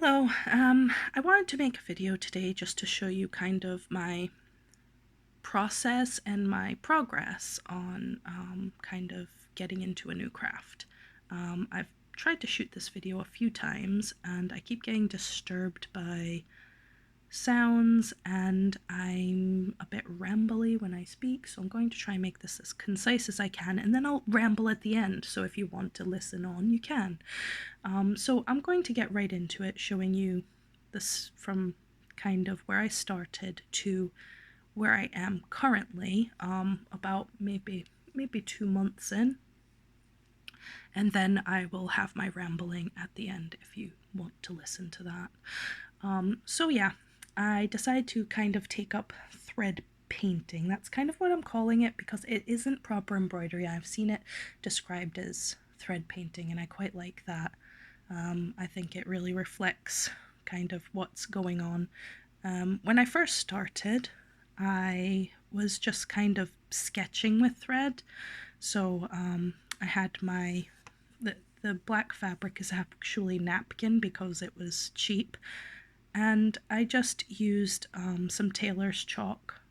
Hello, I wanted to make a video today just to show you kind of my process and my progress on kind of getting into a new craft. I've tried to shoot this video a few times and I keep getting disturbed by sounds and I'm a bit rambly when I speak, so I'm going to try and make this as concise as I can, and then I'll ramble at the end, so if you want to listen on, you can. So I'm going to get right into it, showing you this from kind of where I started to where I am currently, about maybe 2 months in, and then I will have my rambling at the end if you want to listen to that. So yeah, I decided to kind of take up thread painting. That's kind of what I'm calling it because it isn't proper embroidery. I've seen it described as thread painting and I quite like that. I think it really reflects kind of what's going on. When I first started, I was just kind of sketching with thread. So I had the black fabric is actually napkin because it was cheap. And I just used some tailor's chalk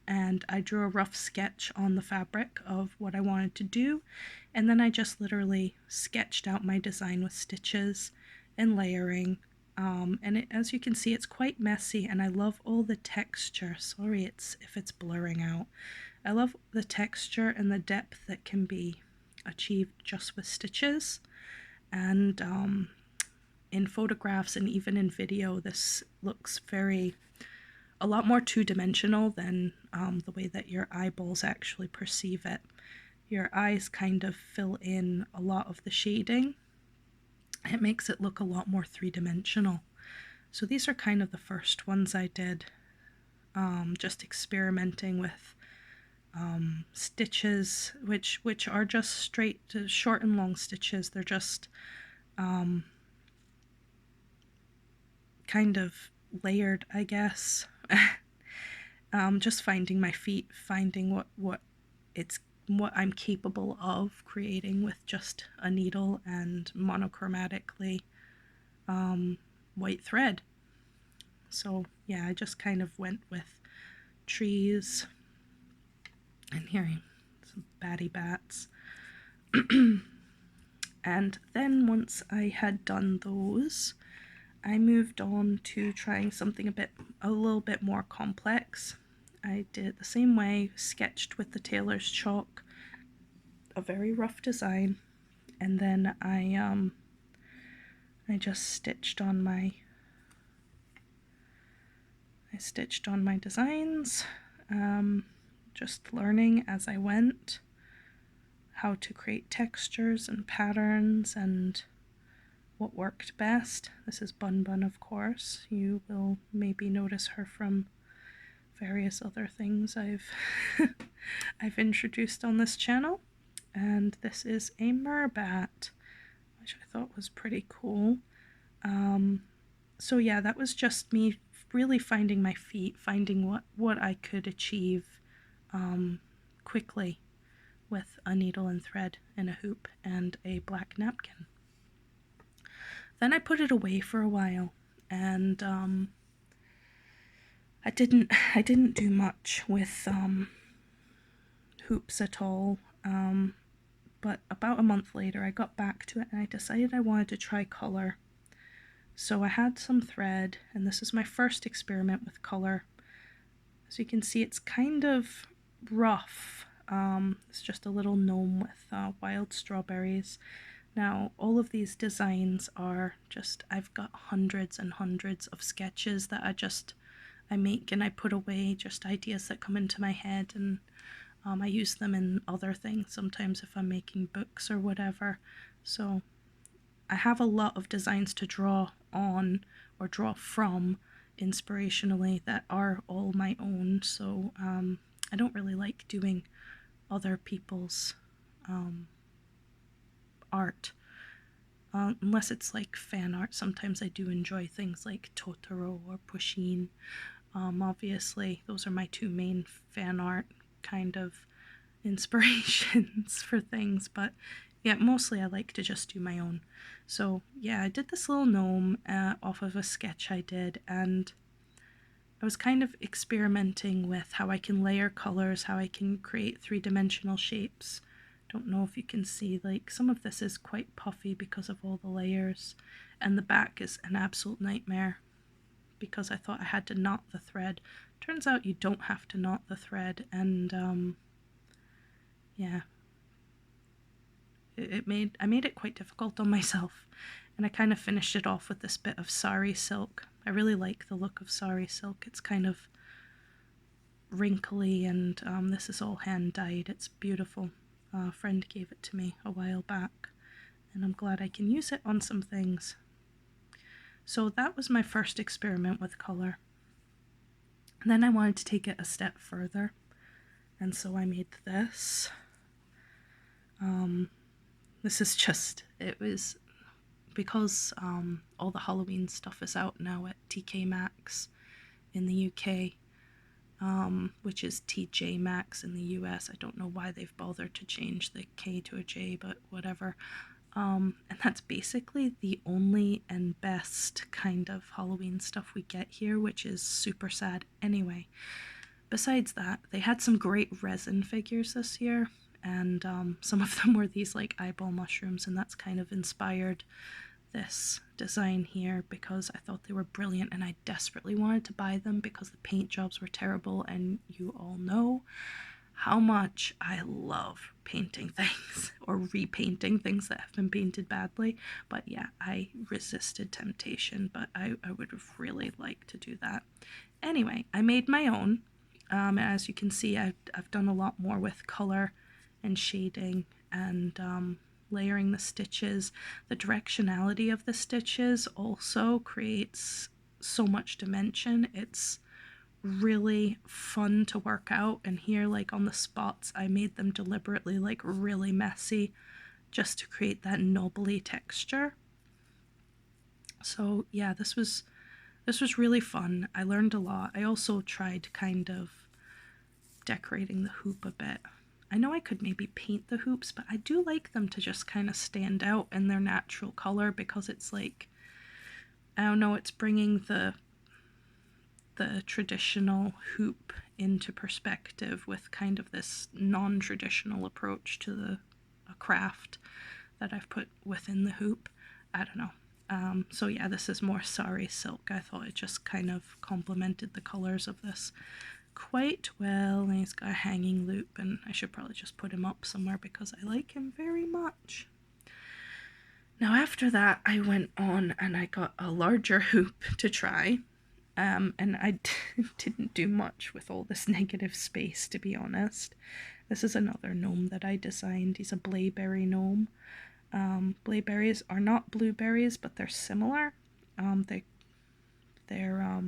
and I drew a rough sketch on the fabric of what I wanted to do, and then I just literally sketched out my design with stitches and layering, and as you can see, it's quite messy, and I love all the texture. Sorry if it's blurring out. I love the texture and the depth that can be achieved just with stitches, and in photographs and even in video, this looks a lot more two-dimensional than the way that your eyeballs actually perceive it. Your eyes kind of fill in a lot of the shading. It makes it look a lot more three-dimensional. So these are kind of the first ones I did, just experimenting with stitches, which are just straight to short and long stitches. They're just kind of layered, I guess. Just finding my feet, finding what I'm capable of creating with just a needle and monochromatically white thread. So yeah, I just kind of went with trees and hearing some batty bats. And then once I had done those, I moved on to trying something a little bit more complex. I did it the same way, sketched with the tailor's chalk, a very rough design, and then I just stitched on my designs, just learning as I went how to create textures and patterns and what worked best. This is Bun Bun, of course. You will maybe notice her from various other things I've I've introduced on this channel. And this is a merbat, which I thought was pretty cool. So yeah, that was just me really finding my feet, finding what I could achieve quickly with a needle and thread and a hoop and a black napkin. Then I put it away for a while, and I didn't do much with hoops at all. But about a month later, I got back to it and I decided I wanted to try color. So I had some thread, and this is my first experiment with color. As you can see, it's kind of rough. It's just a little gnome with wild strawberries. Now, all of these designs are just, I've got hundreds and hundreds of sketches that I make and I put away, just ideas that come into my head, and I use them in other things sometimes if I'm making books or whatever. So I have a lot of designs to draw on or draw from inspirationally that are all my own. So I don't really like doing other people's art. Unless it's like fan art. Sometimes I do enjoy things like Totoro or Pusheen. Obviously, those are my two main fan art kind of inspirations for things, but Yeah, mostly I like to just do my own. So yeah, I did this little gnome off of a sketch I did, and I was kind of experimenting with how I can layer colors, how I can create three-dimensional shapes. Don't know if you can see, like, some of this is quite puffy because of all the layers, and the back is an absolute nightmare because I thought I had to knot the thread. Turns out you don't have to knot the thread, and yeah, I made it quite difficult on myself, and I kind of finished it off with this bit of sari silk. I really like the look of sari silk. It's kind of wrinkly, and this is all hand dyed. It's beautiful. A friend gave it to me a while back, and I'm glad I can use it on some things. So that was my first experiment with color. And then I wanted to take it a step further, and so I made this. This is just, it was because all the Halloween stuff is out now at TK Maxx in the UK, which is TJ Maxx in the US. I don't know why they've bothered to change the K to a J, but whatever. And that's basically the only and best kind of Halloween stuff we get here, which is super sad anyway. Besides that, they had some great resin figures this year, and some of them were these like eyeball mushrooms, and that's kind of inspired this design here because I thought they were brilliant and I desperately wanted to buy them because the paint jobs were terrible, and you all know how much I love painting things or repainting things that have been painted badly. But yeah, I resisted temptation, but I would have really liked to do that. Anyway, I made my own. As you can see, I've done a lot more with color and shading and layering the stitches. The directionality of the stitches also creates so much dimension. It's really fun to work out, and here, like on the spots, I made them deliberately like really messy just to create that knobbly texture. So yeah, this was really fun. I learned a lot. I also tried kind of decorating the hoop a bit. I know I could maybe paint the hoops, but I do like them to just kind of stand out in their natural color because it's like, I don't know, it's bringing the traditional hoop into perspective with kind of this non-traditional approach to the craft that I've put within the hoop. I don't know. So yeah, this is more sari silk. I thought it just kind of complemented the colors of this quite well. And he's got a hanging loop, and I should probably just put him up somewhere because I like him very much. Now after that, I went on and I got a larger hoop to try. And I didn't do much with all this negative space, to be honest. This is another gnome that I designed. He's a Blaeberry gnome. Blaeberries are not blueberries, but they're similar. They're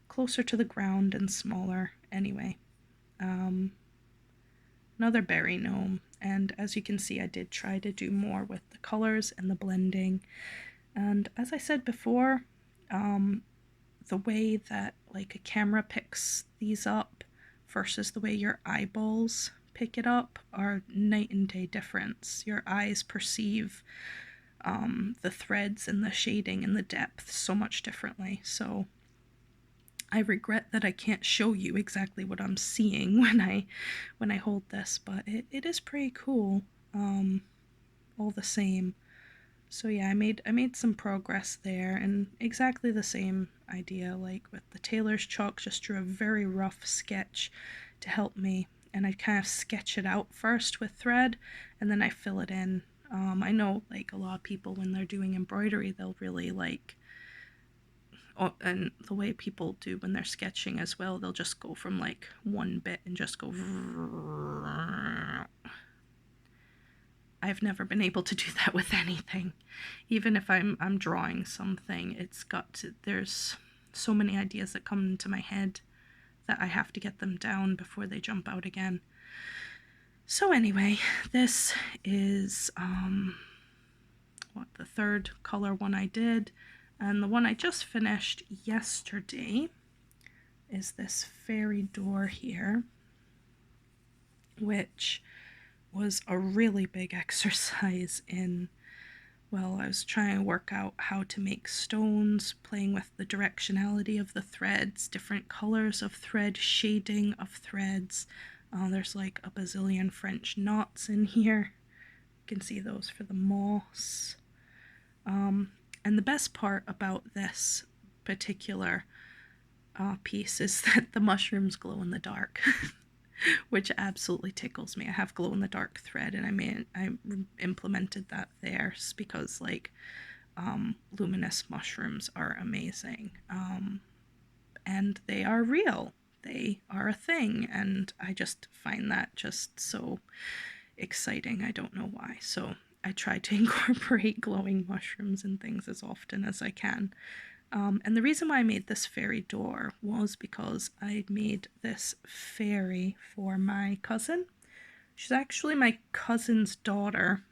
closer to the ground and smaller anyway. Another berry gnome, and as you can see, I did try to do more with the colors and the blending. And as I said before, the way that like a camera picks these up versus the way your eyeballs pick it up are night and day difference. Your eyes perceive the threads and the shading and the depth so much differently. So I regret that I can't show you exactly what I'm seeing when I hold this, but it is pretty cool all the same. So yeah, I made some progress there, and exactly the same idea, like with the tailor's chalk, just drew a very rough sketch to help me, and I kind of sketch it out first with thread, and then I fill it in. I know like a lot of people when they're doing embroidery, they'll really like, and the way people do when they're sketching as well, they'll just go from like one bit and just go. I've never been able to do that with anything. Even if I'm drawing something, there's so many ideas that come into my head that I have to get them down before they jump out again. So anyway, this is the third color one I did, and the one I just finished yesterday is this fairy door here, which was a really big exercise in, well, I was trying to work out how to make stones, playing with the directionality of the threads, different colors of thread, shading of threads. There's like a bazillion French knots in here. You can see those for the moss. And the best part about this particular piece is that the mushrooms glow in the dark, which absolutely tickles me. I have glow in the dark thread, and I implemented that there because like luminous mushrooms are amazing, and they are real. They are a thing, and I just find that just so exciting. I don't know why. So I try to incorporate glowing mushrooms and things as often as I can. And the reason why I made this fairy door was because I made this fairy for my cousin. She's actually my cousin's daughter,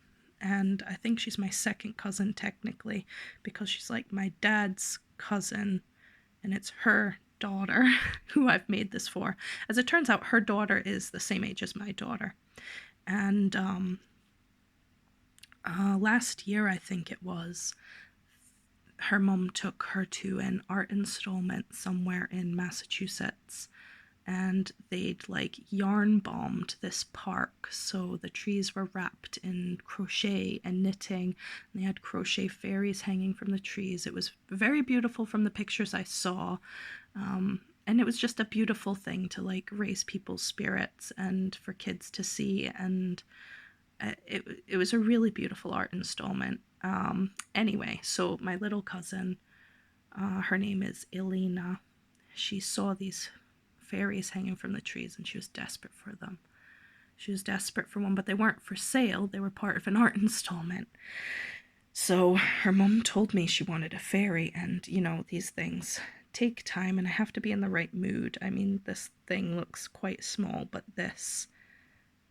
and I think she's my second cousin technically, because she's like my dad's cousin, and it's her daughter who I've made this for. As it turns out, her daughter is the same age as my daughter. And last year, I think it was, her mom took her to an art installment somewhere in Massachusetts, and they'd like yarn bombed this park, so the trees were wrapped in crochet and knitting, and they had crochet fairies hanging from the trees. It was very beautiful from the pictures I saw, and it was just a beautiful thing to like raise people's spirits and for kids to see, and it was a really beautiful art installment. Anyway, so my little cousin, her name is Elena, she saw these fairies hanging from the trees and she was desperate for them. She was desperate for one, but they weren't for sale. They were part of an art installment. So her mom told me she wanted a fairy, and you know, these things take time and I have to be in the right mood. I mean, this thing looks quite small, but this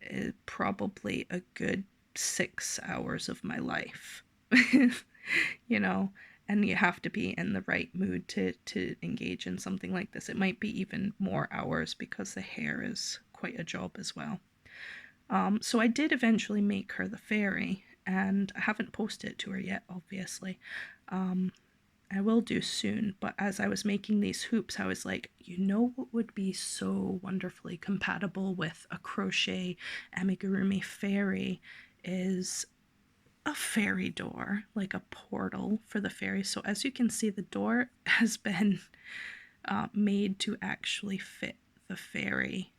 is probably a good 6 hours of my life. You know, and you have to be in the right mood to engage in something like this. It might be even more hours because the hair is quite a job as well. So I did eventually make her the fairy, and I haven't posted it to her yet, obviously. I will do soon, but as I was making these hoops, I was like, you know what would be so wonderfully compatible with a crochet amigurumi fairy is a fairy door, like a portal for the fairy. So as you can see, the door has been made to actually fit the fairy.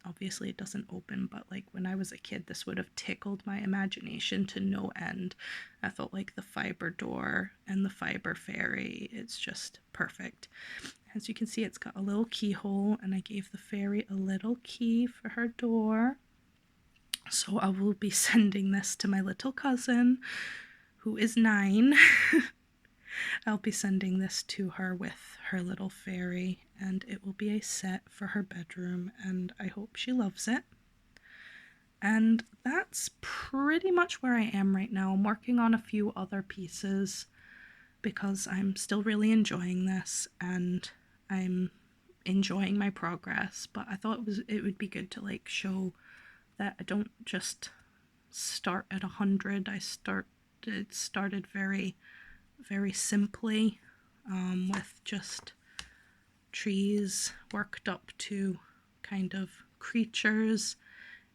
Obviously it doesn't open, but like when I was a kid, this would have tickled my imagination to no end. I felt like the fiber door and the fiber fairy, it's just perfect. As you can see, it's got a little keyhole, and I gave the fairy a little key for her door. So I will be sending this to my little cousin, who is 9. I'll be sending this to her with her little fairy, and it will be a set for her bedroom, and I hope she loves it. And that's pretty much where I am right now. I'm working on a few other pieces because I'm still really enjoying this, and I'm enjoying my progress, but I thought it would be good to like show that I don't just start at 100. It started very, very simply, with just trees, worked up to kind of creatures,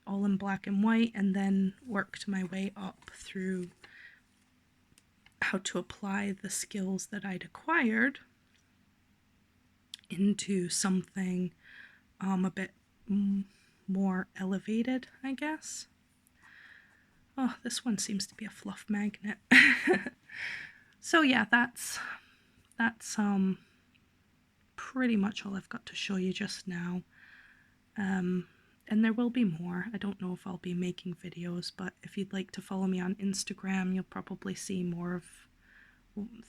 all in black and white, and then worked my way up through how to apply the skills that I'd acquired into something a bit more elevated, I guess. Oh, this one seems to be a fluff magnet. So yeah, that's pretty much all I've got to show you just now. And there will be more. I don't know if I'll be making videos, but if you'd like to follow me on Instagram, you'll probably see more of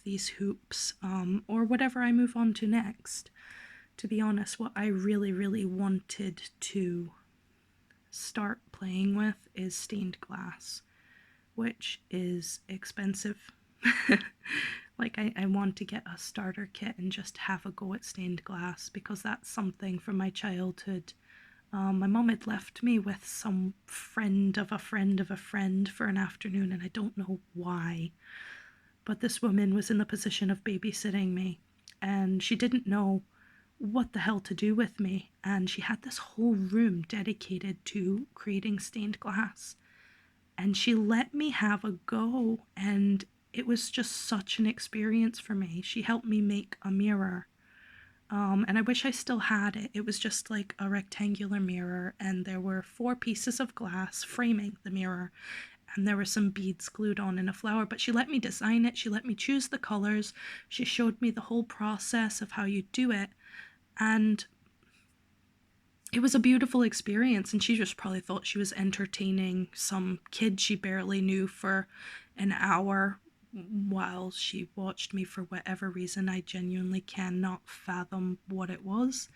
these hoops, or whatever I move on to next. To be honest, what I really, really wanted to start playing with is stained glass, which is expensive. Like, I want to get a starter kit and just have a go at stained glass, because that's something from my childhood My mom had left me with some friend of a friend of a friend for an afternoon, and I don't know why. But this woman was in the position of babysitting me, and she didn't know what the hell to do with me. And she had this whole room dedicated to creating stained glass. And she let me have a go, and it was just such an experience for me. She helped me make a mirror. And I wish I still had it. It was just like a rectangular mirror, and there were 4 pieces of glass framing the mirror, and there were some beads glued on in a flower. But she let me design it, she let me choose the colors, she showed me the whole process of how you do it, and it was a beautiful experience. And she just probably thought she was entertaining some kid she barely knew for an hour while she watched me. For whatever reason, I genuinely cannot fathom what it was.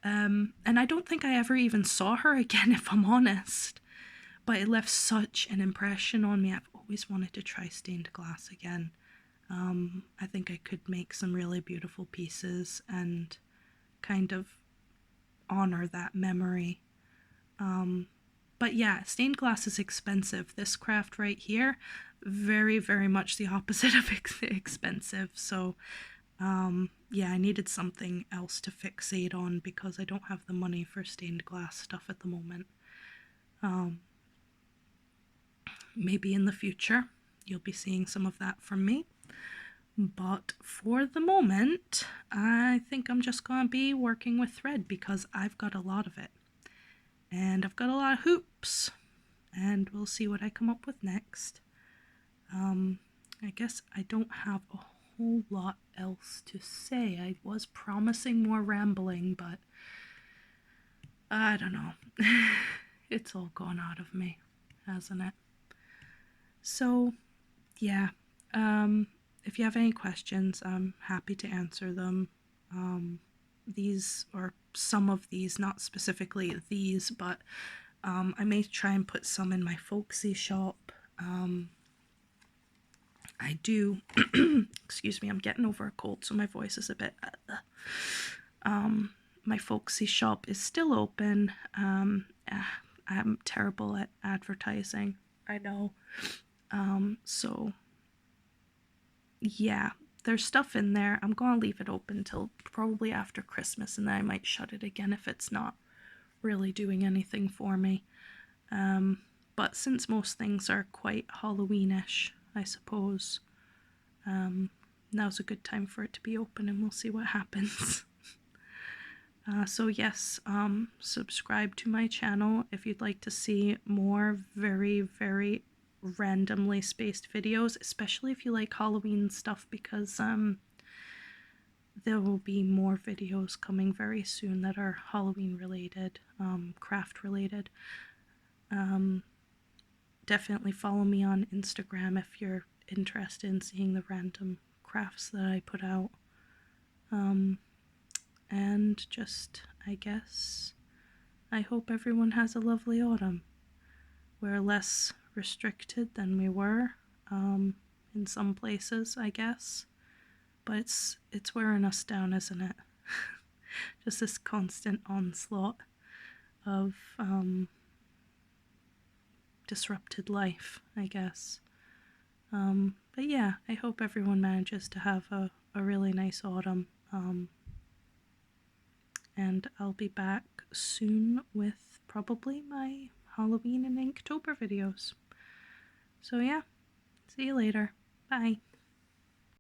And I don't think I ever even saw her again, if I'm honest. But it left such an impression on me. I've always wanted to try stained glass again. I think I could make some really beautiful pieces and kind of honor that memory. But yeah, stained glass is expensive. This craft right here, very, very much the opposite of expensive. So yeah, I needed something else to fixate on because I don't have the money for stained glass stuff at the moment. Maybe in the future you'll be seeing some of that from me. But for the moment, I think I'm just going to be working with thread because I've got a lot of it. And I've got a lot of hoops. And we'll see what I come up with next. I guess I don't have a whole lot else to say. I was promising more rambling, but I don't know. It's all gone out of me, hasn't it? So, yeah. If you have any questions, I'm happy to answer them. These, or some of these, not specifically these, but I may try and put some in my folksy shop. I do, excuse me, I'm getting over a cold, so my voice is a bit, my folksy shop is still open. I'm terrible at advertising, I know. So yeah, there's stuff in there. I'm gonna leave it open till probably after Christmas, and then I might shut it again if it's not really doing anything for me. But since most things are quite Halloweenish, I suppose, now's a good time for it to be open, and we'll see what happens. So yes, subscribe to my channel if you'd like to see more very, very randomly spaced videos, especially if you like Halloween stuff, because there will be more videos coming very soon that are Halloween related, craft related. Definitely follow me on Instagram if you're interested in seeing the random crafts that I put out. And just, I guess, I hope everyone has a lovely autumn. We're less restricted than we were in some places, I guess. But it's wearing us down, isn't it? Just this constant onslaught of disrupted life, I guess. But yeah, I hope everyone manages to have a really nice autumn. And I'll be back soon with probably my Halloween and Inktober videos. So yeah, see you later. Bye.